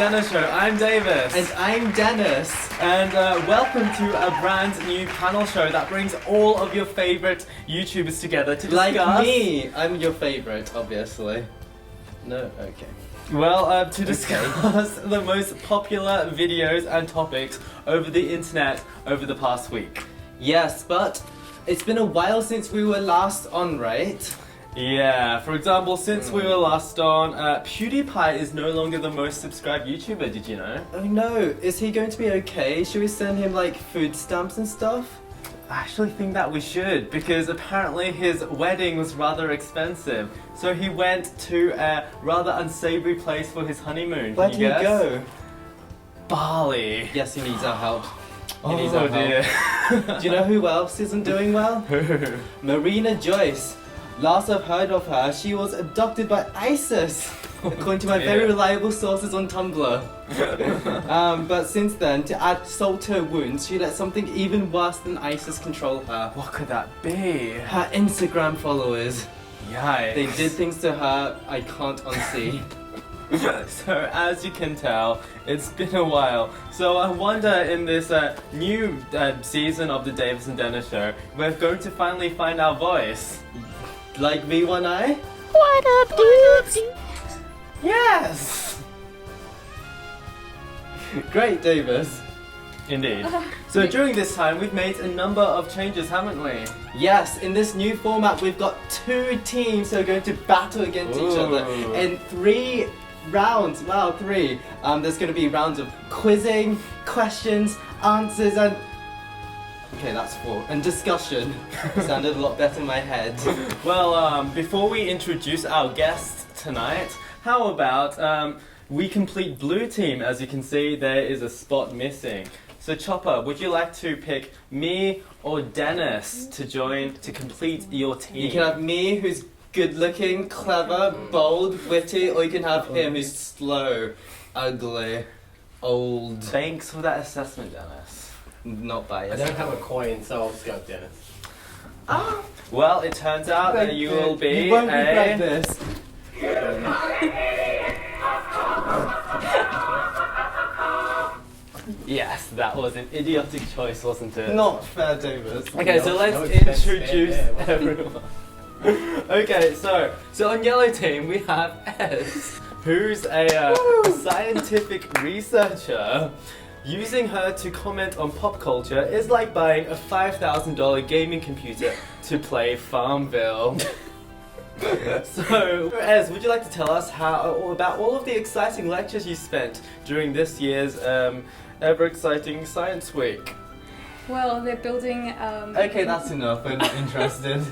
Dennis Show. I'm Davis. And I'm Dennis. And welcome to a brand new panel show that brings all of your favourite YouTubers together to discuss... Like me. I'm your favourite, obviously. No? Okay. Well, to discuss the most popular videos and topics over the internet over the past week. Yes, but it's been a while since we were last on, right? Yeah, for example, since we were last on, Pewdiepie is no longer the most subscribed YouTuber, did you know? Oh no, is he going to be okay? Should we send him like food stamps and stuff? I actually think that we should, because apparently his wedding was rather expensive. So he went to a rather unsavory place for his honeymoon. Where did he go? Bali. Yes, he needs our help. He Oh needs our dear. help. Do you know who else isn't doing well? Marina Joyce. Last I've heard of her, she was abducted by ISIS, according to my very reliable sources on Tumblr. But since then, to add salt to her wounds, she let something even worse than ISIS control her. What could that be? Her Instagram followers. Yikes. They did things to her I can't unsee. So as you can tell, it's been a while. So I wonder in this new season of the Davis and Dennis Show, we're going to finally find our voice. Like V1I? What up, dudes? Yes! Great, Davis. Indeed. So during this time, we've made a number of changes, haven't we? Yes, in this new format, we've got 2 teams who are going to battle against each other in 3 rounds. Wow, 3. There's going to be rounds of quizzing, questions, answers, and... Okay, that's 4. And discussion. Sounded a lot better in my head. Well, before we introduce our guest tonight, how about we complete blue team? As you can see, there is a spot missing. So Chopper, would you like to pick me or Dennis to join to complete your team? You can have me, who's good-looking, clever, bold, witty, or you can have him, who's slow, ugly, old. Thanks for that assessment, Dennis. Not biased. I don't have a coin, so I'll just go with Dennis. Ah! Well, it turns out that you will be You won't regret this. Yes, that was an idiotic choice, wasn't it? Not fair, Davis. Okay, so No let's offense, introduce there. everyone. Okay, so on yellow team we have S, who's a scientific researcher. Using her to comment on pop culture is like buying a $5,000 gaming computer to play Farmville. So, Ez, would you like to tell us about all of the exciting lectures you spent during this year's ever-exciting Science Week? Well, they're building. Okay, that's enough. I'm not interested.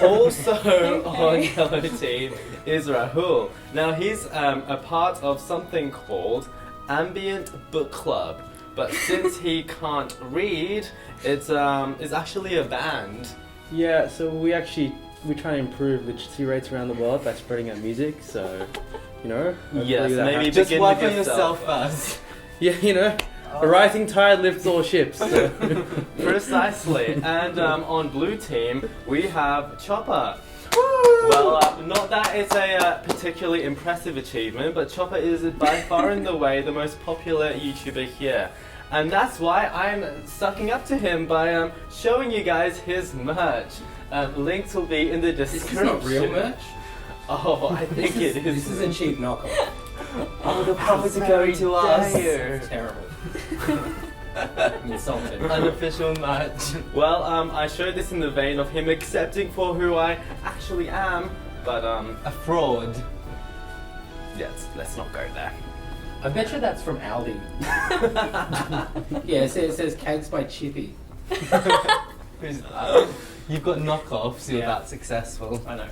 Also on yellow team is Rahul. Now he's a part of something called Ambient Book Club, but since he can't read, it's actually a band. Yeah, so we try and improve literacy rates around the world by spreading our music, so, you know. Yes, maybe Just begin work with on yourself. yourself first. Yeah, you know, a rising tide lifts all ships. So. Precisely. And on blue team we have Chopper. Well, not that it's a particularly impressive achievement, but Chopper is by far and away the most popular YouTuber here. And that's why I'm sucking up to him by showing you guys his merch. Links will be in the description. This is not real merch? Oh, I think it is. This is a cheap knockoff. Oh, the profits are going to us. It's terrible. I'm insulted. Unofficial match. Well, I showed this in the vein of him accepting for who I actually am, but A fraud. yes, let's not go there. I bet you that's from Aldi. Yeah, it says cakes by Chippy. Who's that? You've got knockoffs, you're Yeah. that successful. I know.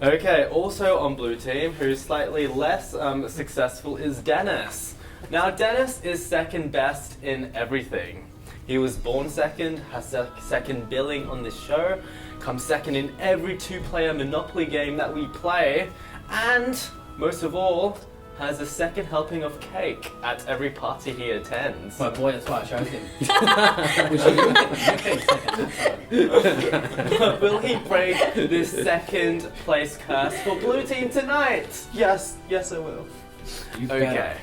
Okay, also on blue team, who's slightly less successful, is Dennis. Now, Dennis is second best in everything. He was born second, has second billing on this show, comes second in every 2-player Monopoly game that we play, and, most of all, has a second helping of cake at every party he attends. My boy, that's why I chose him. Which you second. Will he break this second place curse for blue team tonight? Yes, I will. You Okay. better.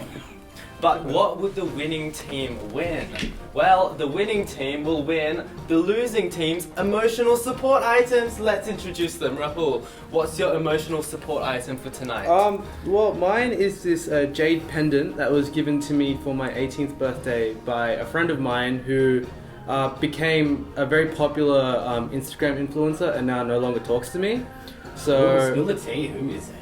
But what would the winning team win? Well, the winning team will win the losing team's emotional support items. Let's introduce them. Rahul, what's your emotional support item for tonight? Well, mine is this jade pendant that was given to me for my 18th birthday by a friend of mine who became a very popular Instagram influencer and now no longer talks to me. So. Spill the tea. Who is it?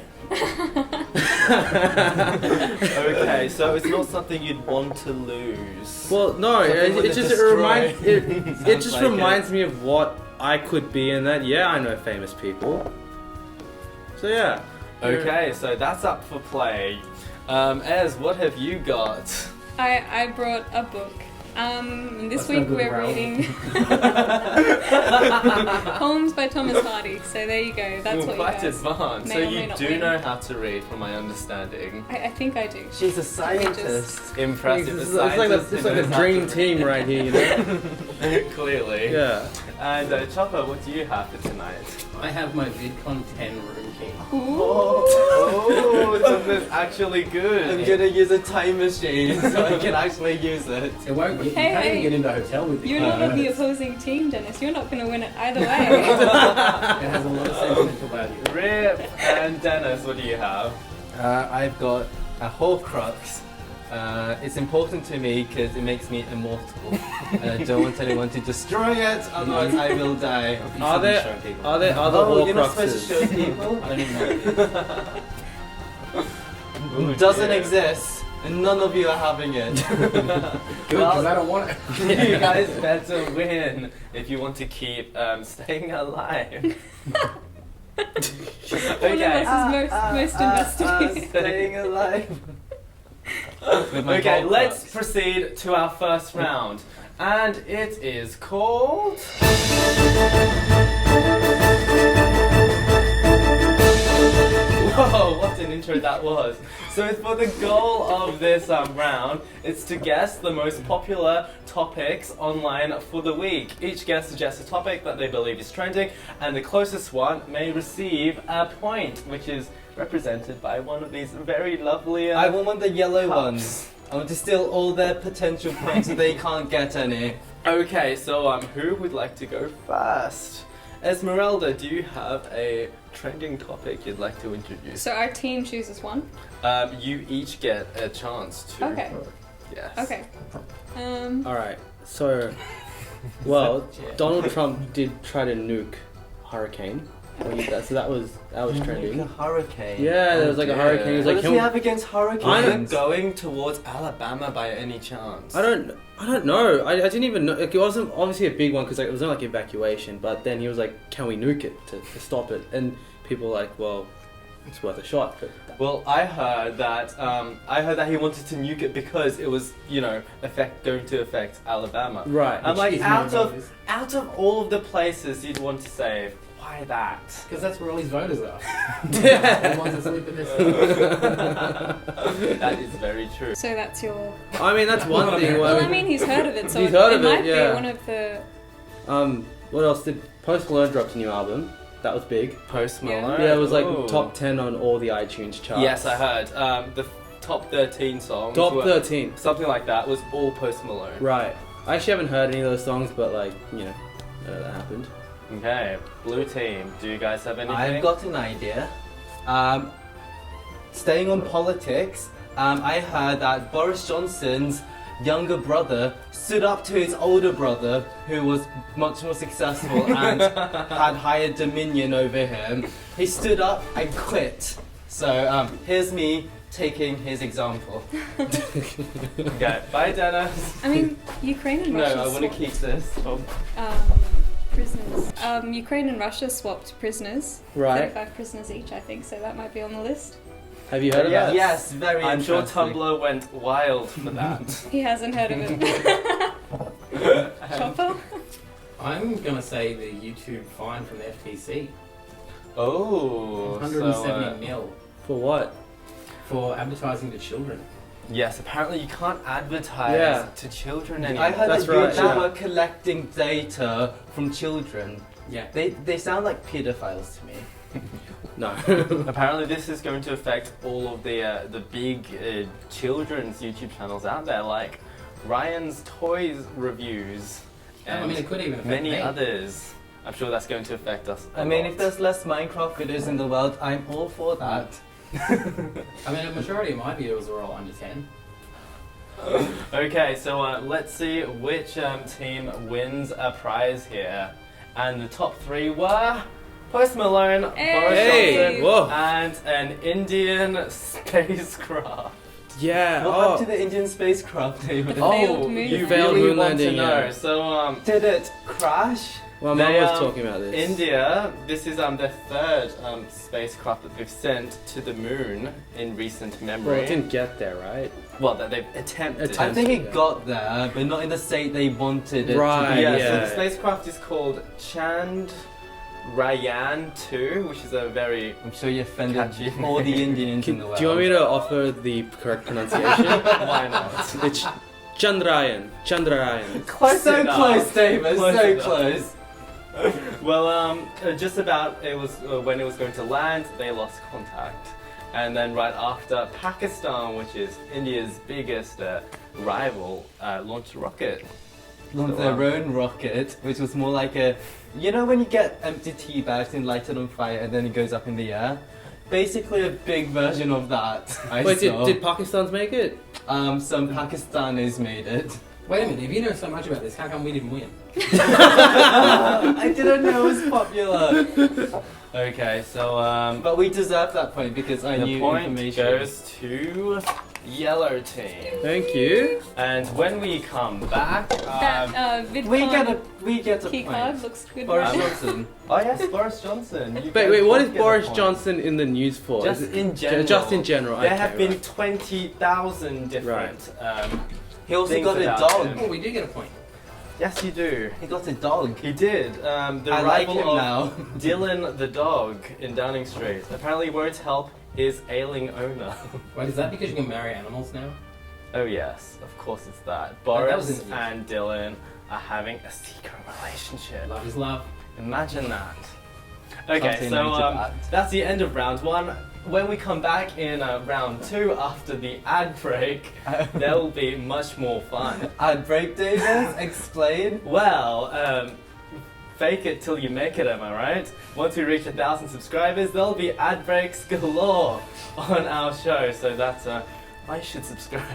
Okay, so it's not something you'd want to lose. Well, no, Something with it a just destroy. it just like reminds me of what I could be, and that I know famous people. So yeah. Okay, so that's up for play. Ez, what have you got? I brought a book. And this That's no week good, we're Raoul. reading poems by Thomas Hardy. So there you go. That's what you Quite guys advanced. may So or may you not do win. know how to read, from my understanding. I think I do. She's a scientist. Impressive. It's The like scientist it's knows like a how to dream team right here, you know? read. Clearly. Yeah. And Chopper, what do you have for tonight? I have my VidCon 10 room key. Oh, this is actually good. I'm gonna use a time machine so I can actually use it. It won't. You Hey, can't even hey. get into a hotel with it. You're not in the opposing team, Dennis. You're not going to win it either way. It has a lot of sentimental value. Rip and Dennis, what do you have? I've got a Horcrux. It's important to me because it makes me immortal. And I don't want anyone to destroy it, otherwise I will die. Are there other Oh, you're not supposed to Horcruxes? show people? I don't even know. Ooh, Doesn't dear. exist, and none of you are having it. Good, because I don't want it. You guys better win if you want to keep staying alive. One of us is most investigated. Staying alive. With my Okay, Horcrux. let's proceed to our first round. And it is called... Whoa, what an intro that was. So for the goal of this round, it's to guess the most popular topics online for the week. Each guest suggests a topic that they believe is trending, and the closest one may receive a point, which is represented by one of these very lovely... I want the yellow cups. ones. I want to steal all their potential points so they can't get any. Okay, so who would like to go first? Esmeralda, do you have a trending topic you'd like to introduce? So our team chooses one. You each get a chance to. Okay. Yes. Okay. Alright, so, well, Yeah. Donald Trump did try to nuke Hurricane. So that was Like a trending. hurricane. Yeah, there was like a dear. hurricane. He was What like, does he have against hurricanes? I Is don't- it going towards Alabama by any chance? I don't know. I didn't even know. Like, it wasn't obviously a big one because like, it was not like evacuation. But then he was like, "Can we nuke it to stop it?" And people were like, "Well, it's worth a shot." But Well, I heard that he wanted to nuke it because it was, going to affect Alabama. right. I'm like, Which is out no of voters. out of all of the places you'd want to save, why that? Because that's where all his voters are. The ones that sleep in this. That is very true. So that's your. I mean, that's one thing. Well, I mean, he's heard of it, so He's it, heard it of it, might yeah. be one of the. What else did Post Malone dropped a new album? That was big. Post Yeah. Malone. Yeah, it was like Ooh. top 10 on all the iTunes charts. Yes, I heard. The top 13 songs. Top were- 13. Something like that was all Post Malone. Right. I actually haven't heard any of those songs, but like, I know that happened. Okay, blue team. Do you guys have anything? I've got an idea. Staying on politics, I heard that Boris Johnson's younger brother stood up to his older brother, who was much more successful and had higher dominion over him. He stood up and quit. So here's me taking his example. Okay, bye, Dennis. I mean, Ukraine and No, Russia. I want to swapped, keep this. prisoners. Ukraine and Russia swapped prisoners. Right. 35 prisoners each, I think. So that might be on the list. Have you heard of Yes. that? Yes, very I'm sure interesting. Tumblr went wild for that. He hasn't heard of it. Chopper. I'm going to say the YouTube fine from the FTC. Oh, 170 mil For what? for advertising to children. yes, apparently you can't advertise Yeah. to children anymore. I heard That's that right, YouTube yeah. were collecting data from children. Yeah. They sound like pedophiles to me. No. Apparently, this is going to affect all of the big children's YouTube channels out there, like Ryan's Toys Reviews and I mean, it could even affect many me. others. I'm sure that's going to affect us. I mean, if there's less Minecraft videos in the world, I'm all for that. I mean, a majority of my videos are all under 10. Okay, so let's see which team wins a prize here. And the top three were Post Malone, Boris Hey! Johnson, Whoa. and an Indian spacecraft. Yeah. What happened to the Indian spacecraft, David? The failed moon you failed really moon want to landing, know. yeah. So, Did it crash? Well, Mum They, was talking about this. India, this is their third spacecraft that they've sent to the moon in recent memory. Well, it didn't get there, right? Well, that they've attempted. I think it Yeah. got there, but not in the state they wanted it Right, to be. Yeah, so yeah. the spacecraft is called Chandrayaan 2, which is a very I'm sure you offended Catchy. all the Indians in the world. Do you want me to offer the correct pronunciation? why not? It's Chandrayaan. Chandrayaan. Close so enough. close, David. Close so enough. close. Well, just about it was when it was going to land, they lost contact, and then right after, Pakistan, which is India's biggest rival, launched a rocket. Launched their own rocket, which was more like a, you know, when you get empty tea bags and light it on fire and then it goes up in the air. Basically, a big version of that. Wait, did Pakistan's make it? Some Pakistanis made it. Wait a minute, if you know so much about this, how come we didn't win? I didn't know it was popular. Okay, so But we deserve that point because I the knew point information. goes to yellow team. Thank you. And when we come back, That We get a key point. card looks good. Boris right? Johnson. oh yes, Boris Johnson. You Wait, guys what both is get a Boris point. Johnson in the news for? Just Is it- in general. Just in general. There okay, have been right. 20,000 different. He also Things got a about dog. him. Oh, we did get a point. Yes, you do. He got a dog. He did. The I like rival him of now. Dylan the dog in Downing Street apparently won't help his ailing owner. Wait, is that because you can marry animals now? Oh yes, of course it's that. that Boris was in the news. and Dylan are having a secret relationship. Love is love. Imagine that. Okay, Something so like that. that's the end of round one. When we come back in round two after the ad break, there will be much more fun. Ad break, David. Explain. Well, fake it till you make it, am I right? Once we reach 1,000 subscribers, there'll be ad breaks galore on our show, so that's why you should subscribe.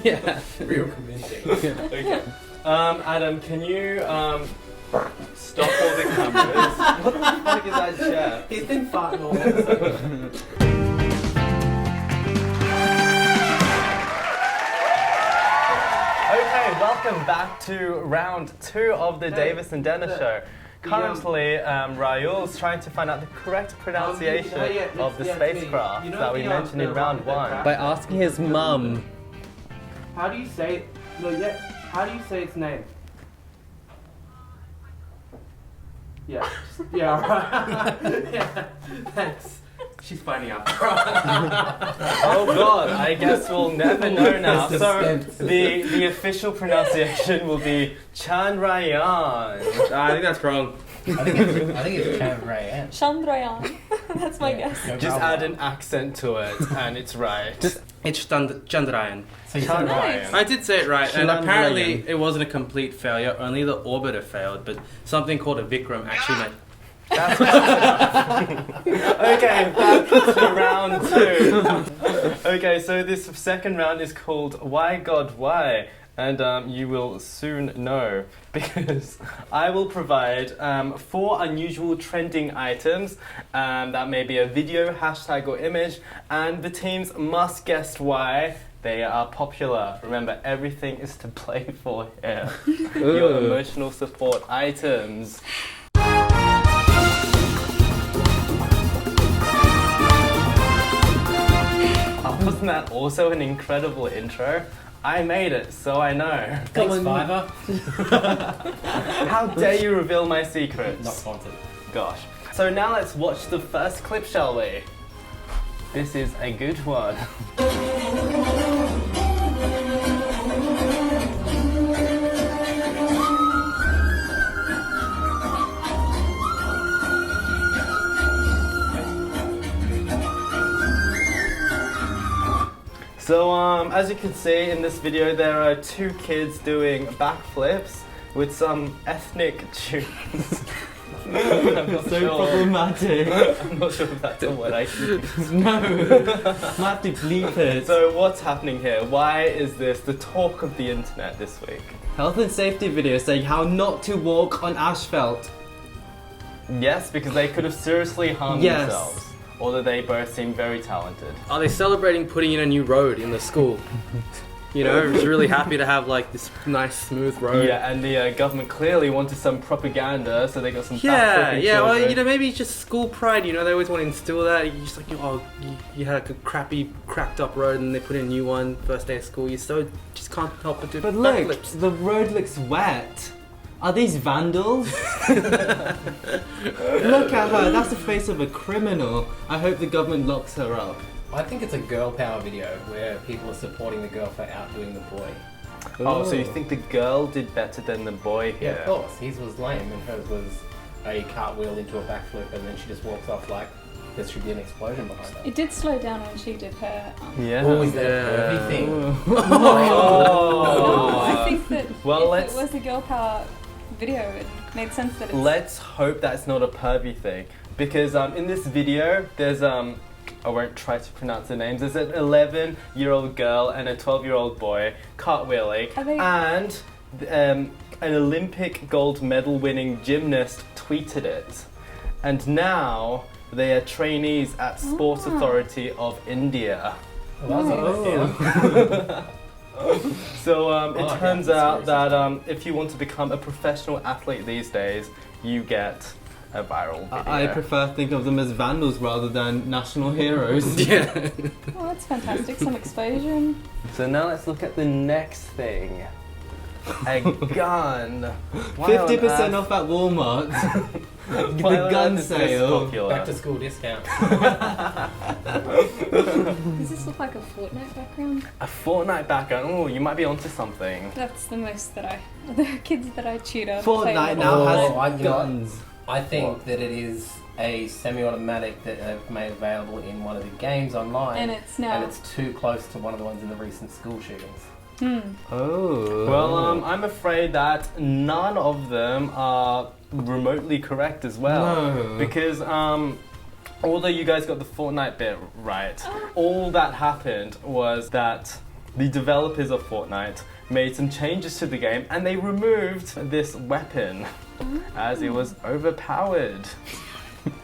Yeah. Real convincing. Okay. Adam, can you stop all the cameras? What the fuck is that chair? He's been farting all episode. Okay, welcome back to round two of the Davis and Dennis show. Currently, Raul's trying to find out the correct pronunciation of the spacecraft that we mentioned in round one. By asking his mum. How do you say? No, yeah. How do you say its name? Yeah. Yeah. Right. Yeah. Thanks. She's finding out. Oh god, I guess we'll never know now. So the official pronunciation will be Chandrayaan. I think that's wrong. I think it's Chandrayaan. Chandrayaan. That's my guess. No Just problem. add an accent to it, and it's right. It's Chandrayaan. So you said it right. Nice. I did say it right, and Chandrayaan. apparently it wasn't a complete failure. Only the orbiter failed, but something called a Vikram actually made. That's okay, back to round two. Okay, so this second round is called Why God Why? And you will soon know because I will provide 4 unusual trending items that may be a video, hashtag, or image, and the teams must guess why they are popular. Remember, everything is to play for here. Your emotional support items. Wasn't that also an incredible intro? I made it, so I know. Thanks, Fiverr. How dare you reveal my secrets? Not sponsored. Gosh. So now let's watch the first clip, shall we? This is a good one. So as you can see in this video, there are two kids doing backflips with some ethnic tunes. I'm not So sure. problematic. I'm not sure if that's a word I should use. No. I have to bleep it. So what's happening here? Why is this the talk of the internet this week? Health and safety video saying how not to walk on asphalt. Yes, because they could have seriously harmed Yes. themselves. Although they both seem very talented. Are they celebrating putting in a new road in the school? You know, just really happy to have like this nice smooth road. Yeah, and the government clearly wanted some propaganda, so they got some Yeah, backflipping yeah. Well, children. you know, maybe it's just school pride. You know, they always want to instill that. You just like, you had like a crappy, cracked up road, and they put in a new one first day of school. You just can't help but do But look, backflips. the road looks wet. Are these vandals? Look at her, that's the face of a criminal. I hope the government locks her up. I think it's a girl power video where people are supporting the girl for outdoing the boy. Oh, so you think the girl did better than the boy Yeah, here? of course. His was lame and hers was a cartwheel into a backflip and then she just walks off like there should be an explosion behind her. It did slow down when she did her. Yeah. Oh, is that Yeah. a thing? No, Oh. I think that Well, if it was a girl power video, it made sense that it's. Let's hope that's not a pervy thing, because in this video there's I won't try to pronounce the names. There's an 11-year-old girl and a 12-year-old boy cartwheeling, Are they- and an Olympic gold medal winning gymnast tweeted it, and now they are trainees at Sports Ah. Authority of India. Well, that's Oh. So Oh, it yeah, turns that's out very that if you want to become a professional athlete these days, you get a viral video. I prefer to think of them as vandals rather than national heroes. Yeah. Oh, that's fantastic. Some exposure. So now let's look at the next thing. A gun. Why on 50% earth- off at Walmart. why the on gun earth is this sale. popular? back to school discount. Does this look like a Fortnite background? A Fortnite background. Oh, you might be onto something. That's the most that the kids that I tutor. play Fortnite with. now Oh, has I got- guns. I think that it is a semi-automatic that they've made available in one of the games online. And it's now. and it's too close to one of the ones in the recent school shootings. Oh. Well, I'm afraid that none of them are remotely correct as well. No. Because although you guys got the Fortnite bit right, all that happened was that the developers of Fortnite made some changes to the game and they removed this weapon as it was overpowered.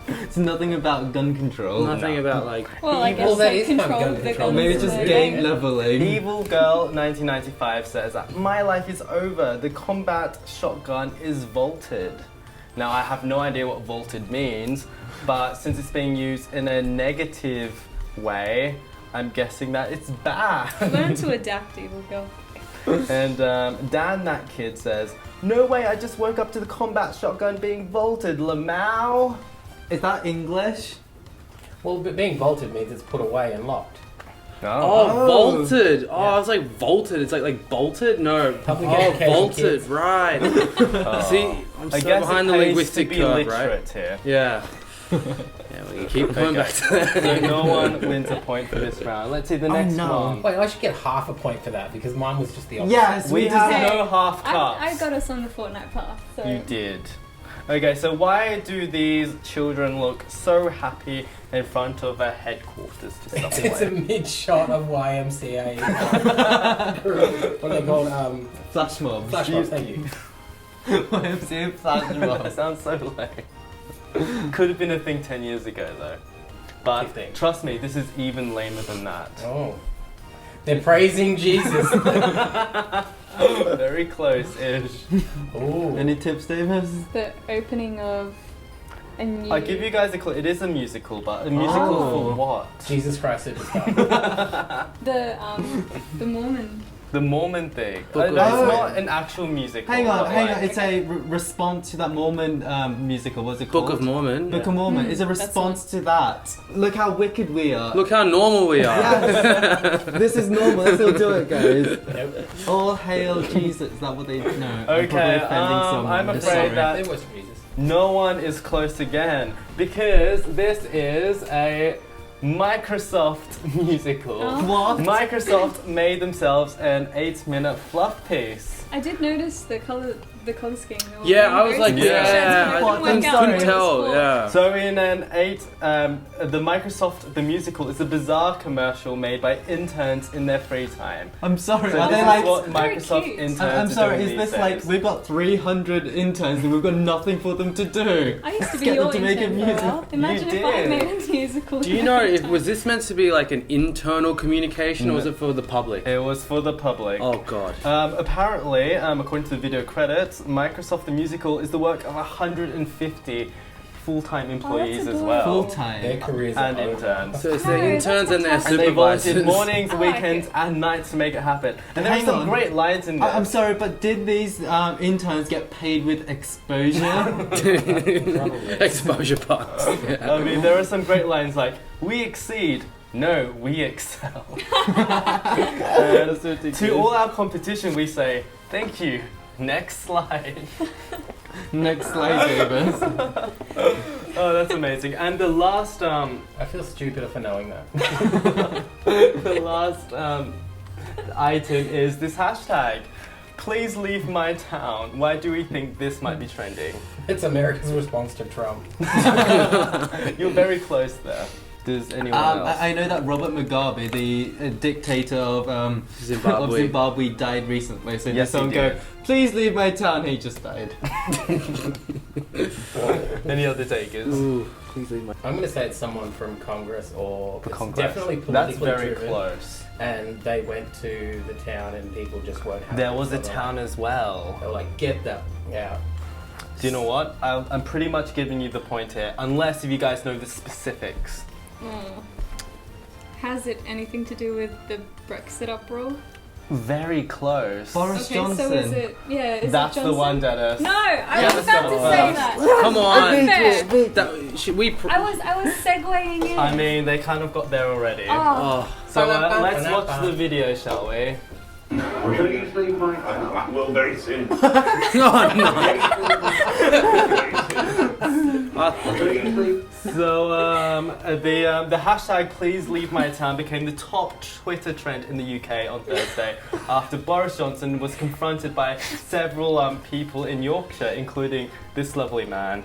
It's nothing about gun control. Nothing about like. Well, I Well, guess that they is kind of control gun the control. guns Maybe it's in just the game leveling. Evil Girl 1995 says that my life is over. The combat shotgun is vaulted. Now I have no idea what vaulted means, but since it's being used in a negative way, I'm guessing that it's bad. Learn to adapt, evil girl. And Dan, that kid, says, "No way! I just woke up to the combat shotgun being vaulted, Lamau." Is that English? Well, but being vaulted means it's put away and locked. Oh, vaulted. Oh, Yeah. I was like vaulted. It's like bolted. No. Public Oh, education vaulted. kids. Right. Oh. See, I'm I so guess behind it the pays linguistic to be curve, literate right? here. Yeah. Yeah, we can keep going Okay. back to that. So no one wins a point for this round. Let's see the next no. one. Wait, I should get half a point for that because mine was just the opposite. Yes, We we have have. Hey, no half cups. I got us on the Fortnite path. So You did. Okay, so why do these children look so happy in front of a headquarters to It's a somewhere? mid-shot of YMCA. What are they called? Flash mobs. Flash mobs, thank you. YMCA flash That mobs. sounds so lame. Could have been a thing 10 years ago though. But 15. trust me, this is even lamer than that. Oh. They're praising Jesus. Very close-ish. Ooh. Any tips, Davis? the opening of a new. I'll give you guys a clue. It is a musical, but a musical Oh. for what? Jesus Christ Superstar. the Mormon. The Mormon thing. Book No, of- it's Oh. not an actual musical. Hang on, but hang like- on. It's a response to that Mormon musical. What's it called? Book of Mormon. Book of Mormon. It's a that's response to that. Look how wicked we are. Look how normal we are. Yes. This is normal. Let's all do it, guys. Nope. All hail Jesus. Is that what they? No. I'm Okay, probably offending someone. I'm I'm afraid sorry. that- They worship Jesus. No one is close again because this is a Microsoft musical. Oh. What? Microsoft made themselves an 8-minute fluff piece. I did notice the color scheme. They were Yeah, I was very like, specific, yeah, so I couldn't work out couldn't what it was tell. for. Yeah. So in an 8, the Microsoft the musical is a bizarre commercial made by interns in their free time. I'm sorry, So are this they is like... what Very Microsoft cute. interns I'm are sorry, doing is this these like days. we've got 300 interns and we've got nothing for them to do? I used to be Get them your to make a intern for a music. while. Imagine You if I did. made a musical. Do you know, was this meant to be like an internal communication or was it for the public? It was for the public. Oh god. Apparently, according to the video credits, Microsoft the Musical is the work of 150 full-time employees as well. adorable. Full-time. Their careers And are interns. So it's No, their that's interns and their fantastic. And they volunteered supervisors. mornings, I like weekends, it. and nights to make it happen. And there are Hang some on. great lines in there. I'm sorry, but did these interns get paid with exposure? Exposure parts. I mean, there are some great lines like, "We exceed." No, we excel. And to all our competition, we say, "Thank you." Next slide. Next slide, Davis. Oh, that's amazing. And the last, I feel stupider for knowing that. the last item is this hashtag. Please leave my town. Why do we think this might be trending? It's America's response to Trump. You're very close there. Does anyone else? I know that Robert Mugabe, the dictator of Zimbabwe, died recently. So Yes, yes, someone he go, did. please leave my town. He just died. Any other takers? Ooh, please leave my. I'm going to say it's someone from Congress or The it's Congress. definitely That's politically very driven. close. And they went to the town and people just weren't happy. There was a So they're town as well. Like, they were like, get that out. Do you know what? I'm pretty much giving you the point here, unless if you guys know the specifics. Has it anything to do with the Brexit uproar? Very close. Boris Okay, Johnson. so is it? Yeah, is That's it the Johnson? one, Dennis. No, I Yeah, was about to let's go. say that. Come on. Unfair. That, should we? I was segueing in. I mean, they kind of got there already. Oh, Oh. So let's watch the video, shall we? Please leave my town. I will very soon. No. Please leave. So the hashtag "Please Leave My Town" became the top Twitter trend in the UK on Thursday after Boris Johnson was confronted by several people in Yorkshire, including this lovely man.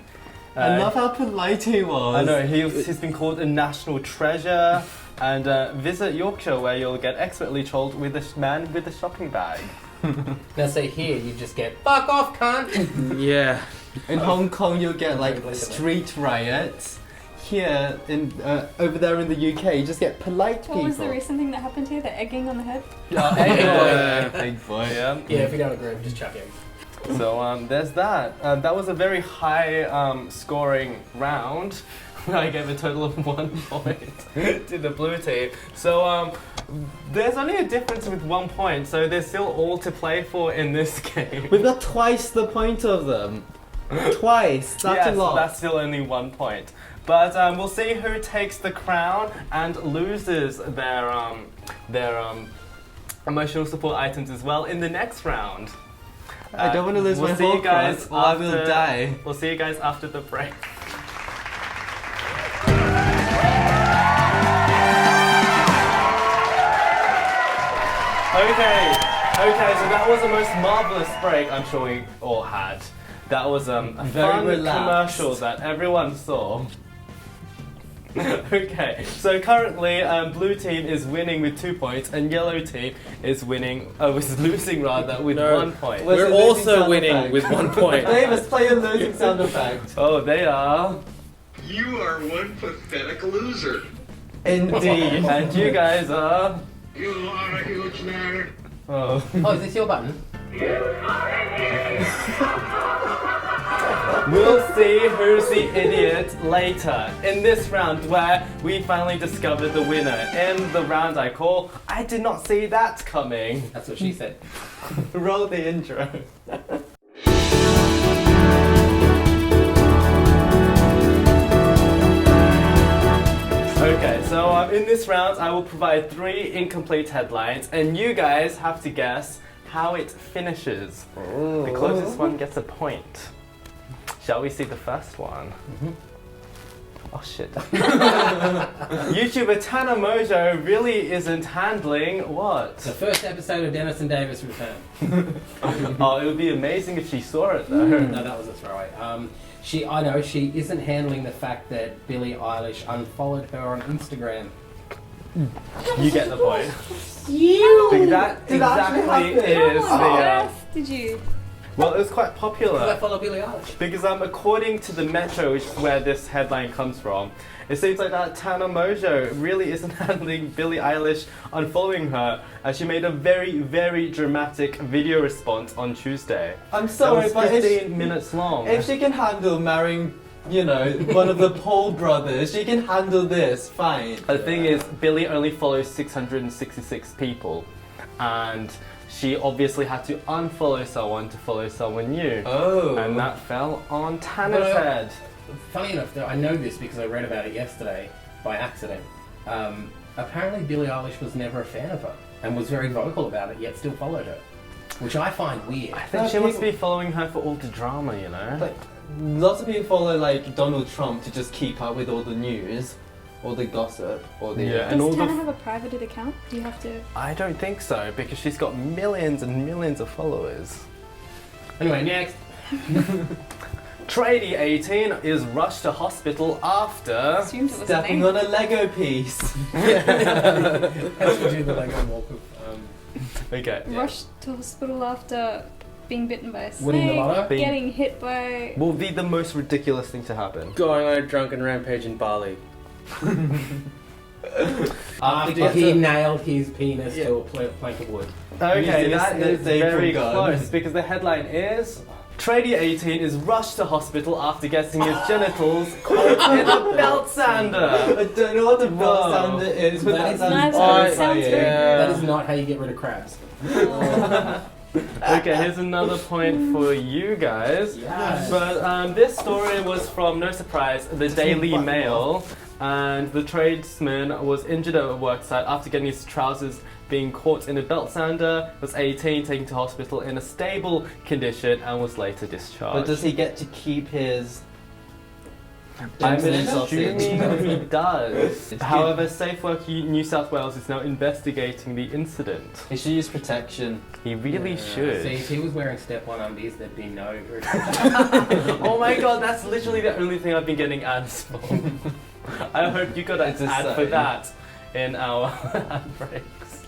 I love how polite he was. I know he's been called a national treasure. And visit Yorkshire, where you'll get expertly trolled with this man with the shopping bag. Now say here, you just get, fuck off, cunt! Yeah. In Hong Kong, you'll get like street riots. Here, in over there in the UK, you just get polite people. what was the recent thing that happened here? The egging on the head? Big boy. Yeah. Yeah, if you don't agree, just chuck him. So there's that. That was a very high scoring round. I gave a total of 1 point to the blue team. So there's only a difference with 1 point, so there's still all to play for in this game. We've got twice the point of them. Twice. That's yes, a lot. that's still only 1 point. But we'll see who takes the crown and loses their emotional support items as well in the next round. I don't want to lose we'll my see you whole guys or I will die. We'll see you guys after the break. Okay, so that was the most marvelous break I'm sure we all had. That was a Very fun relaxed. commercial that everyone saw. Okay, so currently blue team is winning with 2 points and yellow team is losing rather with No. 1 point. Where's We're the losing also sound winning effect? with 1 point. Davis, play a losing sound effect. Oh, they are. You are one pathetic loser. Indeed. And you guys are. You are a huge nerd. Oh. Oh, is this your button? We'll see who's the idiot later in this round where we finally discovered the winner. In the round I call, I did not see that coming. That's what she said. Roll the intro. Okay, so in this round I will provide 3 incomplete headlines and you guys have to guess how it finishes. The closest one gets a point. Shall we see the first one? Oh shit. YouTuber Tana Mongeau really isn't handling what? The first episode of Dennis and Davis return. Oh, it would be amazing if she saw it though. No, that was a throwaway. I know she isn't handling the fact that Billie Eilish unfollowed her on Instagram. You get the point. You! That Did that actually exactly happen? is How the. on earth did you? Well, it was quite Did I popular. follow Billie Eilish? Because according to the Metro, which is where this headline comes from, it seems like that Tana Mongeau really isn't handling Billie Eilish unfollowing her, as she made a very, very dramatic video response on Tuesday. I'm That sorry, was but 15 minutes long. if she can handle marrying, you know, one of the Paul brothers, she can handle this, fine. The thing is, Billie only follows 666 people, and she obviously had to unfollow someone to follow someone new. Oh. And that fell on Tana's Well, head. Funny enough, though, I know this because I read about it yesterday by accident. Apparently, Billie Eilish was never a fan of her and was very vocal about it, yet still followed her, which I find weird. I think she must be following her for all the drama, you know? Like, lots of people follow like Donald Trump to just keep up with all the news, all the gossip, all the Yeah. And all Does the Tana have a private account? Do you have to? I don't think so, because she's got millions and millions of followers. Anyway, next. Tradie 18 is rushed to hospital after... Assumed it was a stepping name. on a Lego piece. As we do the Lego walk of Okay. Rushed to hospital after being bitten by a snake. Winning the lotto? Being- Getting hit by. Will be the most ridiculous thing to happen. Going on a drunken rampage in Bali. after he nailed his penis to a plank of wood. Okay, Using a that is staple very gun. close, because the headline is... Tradie 18 is rushed to hospital after getting his genitals caught in a belt sander. I don't know what the belt Whoa. sander is, but That that is sounds nice. terrifying. It sounds very That is not how you get rid of crabs. Okay, here's another point for you guys. Yes. But this story was from, no surprise, the Daily Mail. And the tradesman was injured at a work site after getting his trousers being caught in a belt sander, was 18, taken to hospital in a stable condition, and was later discharged. But does he get to keep his... I'm Dempsey sausage? assuming he does. However, Safe Work New South Wales is now investigating the incident. He should use protection. He really should. See, if he was wearing step-on undies, there'd be no... Oh my god, that's literally the only thing I've been getting ads for. I hope you got an It's a ad for sign. that in our ad breaks.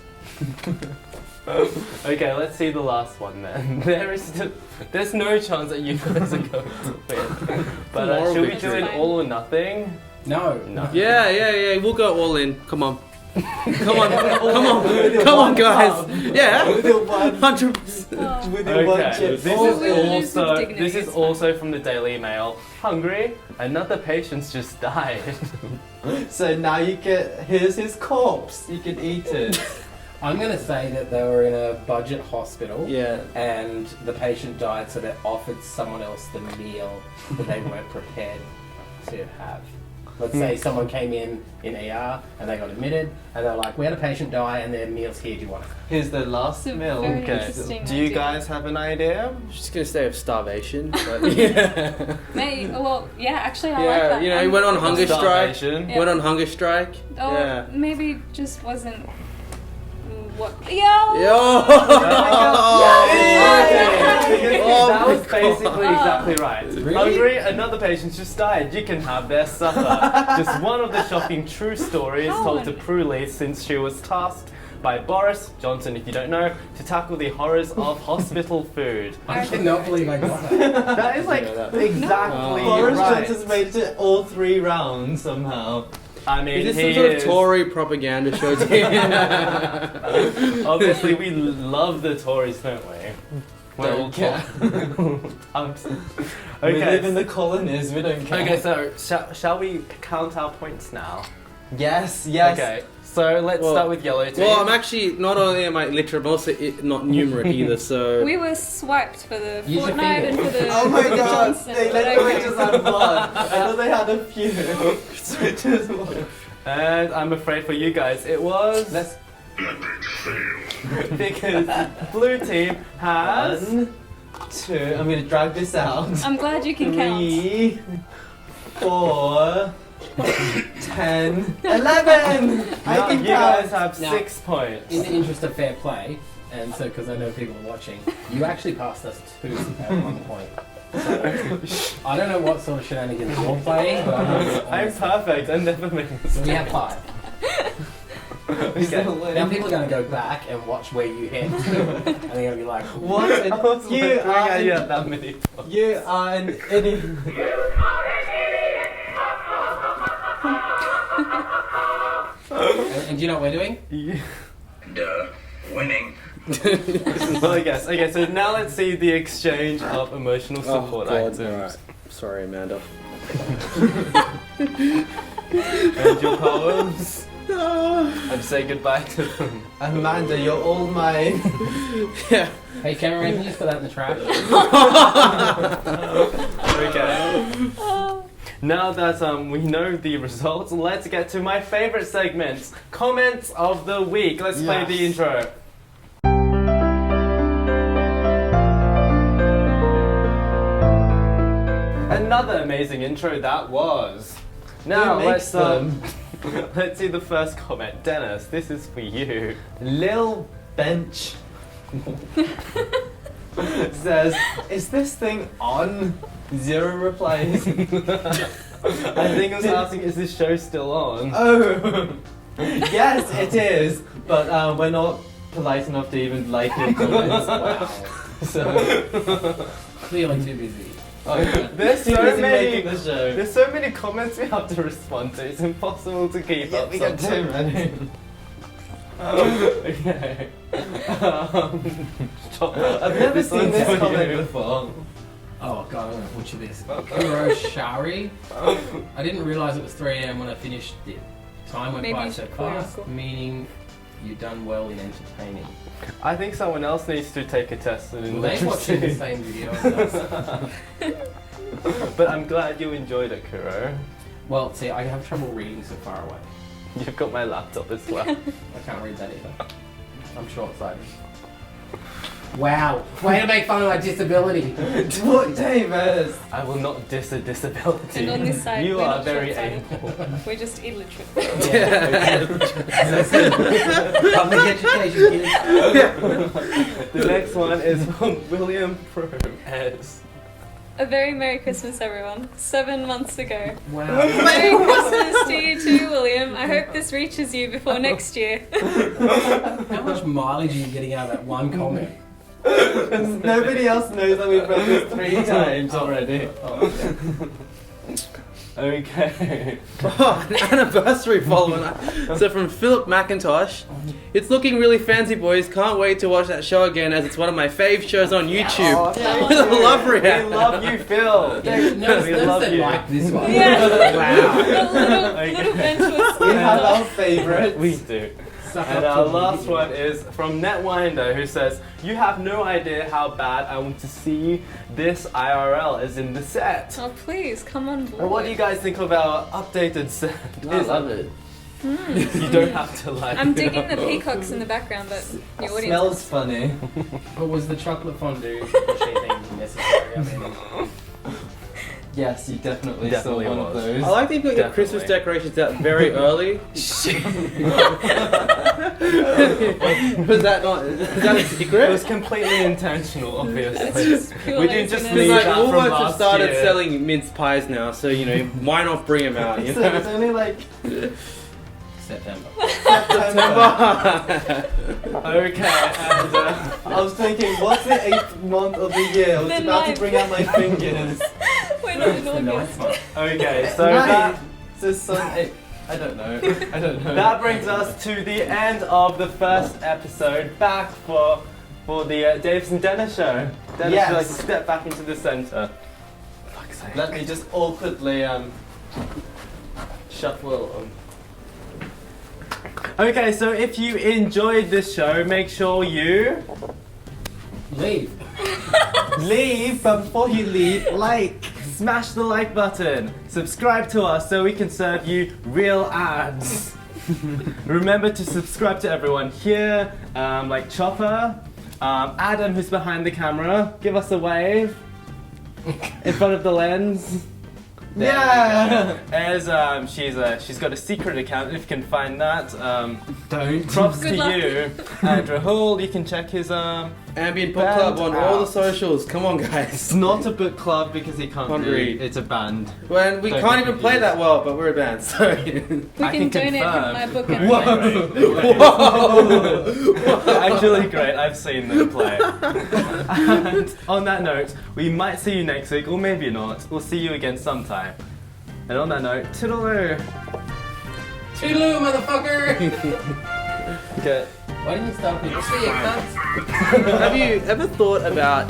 Okay, let's see the last one then. There's no chance that you guys are going to win. But Moral should we victory. do an all or nothing? No. No. Yeah, we'll go all in. Come on. Come on, guys. Yeah, With your one, 100%. Oh. with your one Okay, chip. this Oh, we'll lose is with also dignity, this is it's fine. also from the Daily Mail. Hungry, another patient's just died. So now you get... Here's his corpse. You can eat it. I'm going to say that they were in a budget hospital. Yeah. And the patient died, so they offered someone else the meal that they weren't prepared to have. Let's say someone came in ER and they got admitted, and they're like, "We had a patient die, and their meal's here. Do you want it?" Here's the last It's a meal. very Okay. interesting Do you idea. guys have an idea? Just gonna stay of starvation. But yeah. Well, yeah, actually, I like Yeah, that. you know, he went on hunger strike. Starvation. Yeah. Went on hunger strike. Or Yeah. maybe just wasn't. What? Yo! Yo! Oh That my was basically God. exactly right. Really? Hungry, another patient just died. You can have their supper. Just one of the shocking true stories How told to on- Prue since she was tasked by Boris Johnson, if you don't know, to tackle the horrors of hospital food. I cannot believe I got that. That is like exactly Boris right. Johnson's made it to all 3 rounds somehow. I mean, Is this he some sort of is- Tory propaganda show? Obviously, we love the Tories, don't we? We're all Don't care. We live in the colonies, we don't care. Okay, so shall we count our points now? Yes. Okay, so let's Well- start with yellow team. Well, I'm actually not only am I literate, but also not numerate either. So We were swiped for the Use your Fortnite and finger. for the Oh my god, Johnson. they but literally okay. just had one. I thought they had a few. Switches one. And I'm afraid for you guys, it was Let's... because blue team has 1, 2, I'm gonna drag this out. I'm glad you can count. 3, 4, 10, 11. I Now can you guys count. have Now- 6 points. In the interest of fair play, and so because I know people are watching, you actually passed us 2 at 1 point. So, I don't know what sort of shenanigans you're playing, but I'm perfect. I never make so mistakes. we have 5. Okay. Now people are going to go back and watch where you hit, and they're going to be like, What? I was You wondering how are you an, had that many points. you are an idiot. and do you know what we're doing? Yeah. Duh. Winning. Well, I guess. Okay, so now let's see the exchange of emotional support items. Alright. Sorry, Amanda. And your poems. And say goodbye to them. Amanda, you're all mine. Yeah. Hey Cameron, can you just put that in the trash? Okay. Now that we know the results, let's get to my favorite segment, comments of the week. Let's play the intro. Another amazing intro that was. Now Who makes let's see the first comment. Dennis, this is for you. Lil Bench says, "Is this thing on?" 0 replies. I think I was asking, is this show still on? Oh, yes, it is. But we're not polite enough to even like your comments. Wow. So, Clearly too busy. There's too so busy many. making the show. There's so many comments we have to respond to. It's impossible to keep up. We got too sometimes. many. Okay. Stop that. I've never This seen one's this for comment you. before. Oh god, I'm gonna butcher this. Kuroshari. I didn't realise it was 3 AM when I finished it. Time went Maybe by you so should call your fast, school. meaning you've done well in entertaining. I think someone else needs to take a test in Well, they watching the literacy. same video as us. But I'm glad you enjoyed it, Kuro. Well, see, I have trouble reading so far away. You've got my laptop as well. I can't read that either. I'm short-sighted. Wow, way to make fun of my disability. What, Davis? I will not diss a disability. And on this side, you we're are not very short-sighted. able. We're just illiterate. Public education, kids. The next one is from William Perez. A very Merry Christmas, everyone. 7 months ago. Wow. Merry Christmas to you too, William. I hope this reaches you before next year. How much mileage are you getting out of that one comment? Nobody else knows that we've read this 3 times already. Okay. Oh, an anniversary following. So from Philip McIntosh, it's looking really fancy, boys. Can't wait to watch that show again, as it's one of my fave shows on YouTube. Oh, thank With a you. love We react. love you, Phil. Notice We love they you. like this one. Yeah. Wow. Little bench was We have our favourites. We do. Suck And up our to me. last one is from Netwinder, who says, "You have no idea how bad I want to see this IRL as in the set." Oh, please, come on board. And what do you guys think of our updated set? I love it. You don't have to like I'm it. digging the peacocks in the background, but the audience. Smells funny. But was the chocolate fondue machine necessary? I mean, Yes, you definitely Definitely saw one of was. those. I like that you've got your Definitely. Christmas decorations out very early. Was that not? Is that a It secret? was completely intentional, obviously. It's just We pure didn't just laziness. leave Like that from Woolworths have last started year. selling mince pies now, so you know why not bring them out? You So know? it's only like September. September. Okay, and I was thinking, what's the 8th month of the year? I was The about to ninth. bring out my fingers. We're not in The ninth August. one. okay, so Nice. that So Sunday. I don't know. I don't know. that brings us to the end of the first episode. Back for the Davis and Dennis show. Dennis, Yes. would you like to step back into the center? Fuck's sake. Let me just awkwardly shuffle. Okay, so if you enjoyed this show, make sure you Leave. Leave, but before you leave, like. smash the like button, subscribe to us so we can serve you real ads. Remember to subscribe to everyone here, like Chopper, Adam who's behind the camera, give us a wave in front of the lens. There Yeah. we go. As she's got a secret account. If you can find that, Don't. props Good to luck. you. And Rahul, you can check his Ambient Book Band Club on all the out. socials. Come on, It's guys. not a book club because he can't Can't read. read. It's a band. When we Don't can't get even play confused. that well, but we're a band, so. We I can can donate confirm. from my book and Actually great, I've seen them play. And on that note, we might see you next week, or maybe not. We'll see you again sometime. And on that note, toodaloo! Toodaloo, motherfucker! Okay. Why didn't you start with see ya, cunts? Have you ever thought about